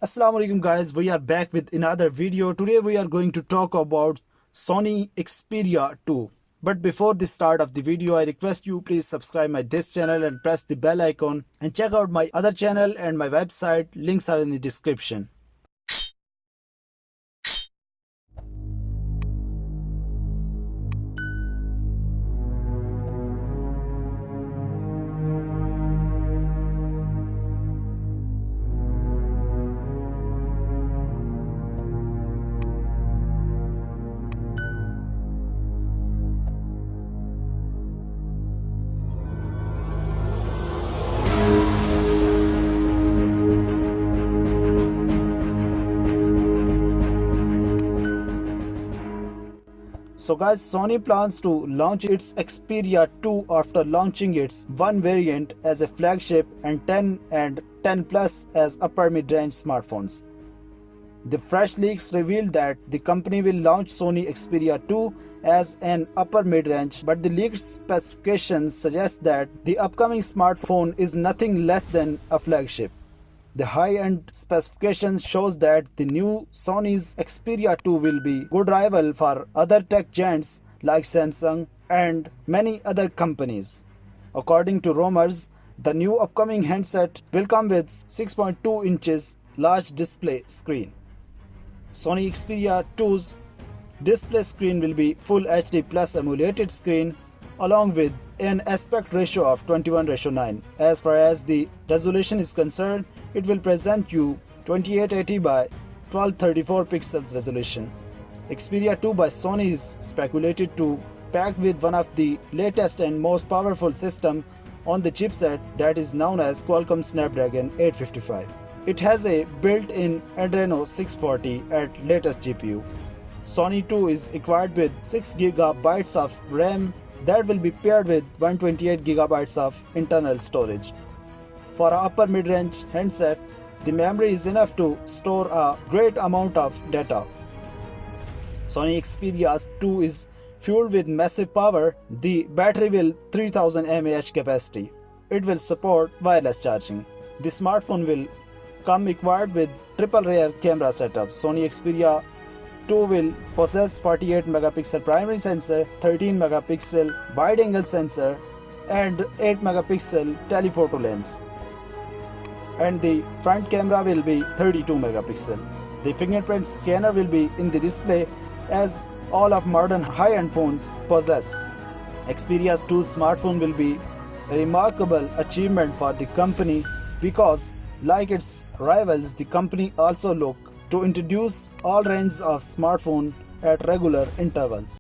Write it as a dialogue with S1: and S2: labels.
S1: Assalamu alaikum guys, we are back with another video. Today we are going to talk about Sony Xperia 2. But before the start of the video, I request you please subscribe my this channel and press the bell icon and check out my other channel and my website. Links are in the description. So guys, Sony plans to launch its Xperia 2 after launching its one variant as a flagship and 10 and 10 Plus as upper mid-range smartphones. The fresh leaks reveal that the company will launch Sony Xperia 2 as an upper mid-range, but the leaked specifications suggest that the upcoming smartphone is nothing less than a flagship. The high-end specifications shows that the new Sony's Xperia 2 will be good rival for other tech giants like Samsung and many other companies. According to rumors, the new upcoming handset will come with 6.2 inches large display screen. Sony Xperia 2's display screen will be Full HD Plus AMOLED screen along with an aspect ratio of 21:9. As far as the resolution is concerned, it will present you 2880 by 1234 pixels resolution. Xperia 2 by Sony is speculated to pack with one of the latest and most powerful system on the chipset that is known as Qualcomm Snapdragon 855. It has a built-in Adreno 640 at latest GPU. Sony 2 is equipped with 6 GB of RAM that will be paired with 128 GB of internal storage. For an upper mid-range handset, the memory is enough to store a great amount of data. Sony Xperia 2 is fueled with massive power. The battery will 3000 mAh capacity. It will support wireless charging. The smartphone will come equipped with triple rear camera setup. Sony Xperia 2 will possess 48 megapixel primary sensor, 13 megapixel wide angle sensor and 8 megapixel telephoto lens. And the front camera will be 32 megapixel. The fingerprint scanner will be in the display as all of modern high-end phones possess. Xperia 2 smartphone will be a remarkable achievement for the company because like its rivals, the company also look to introduce all range of smartphone at regular intervals.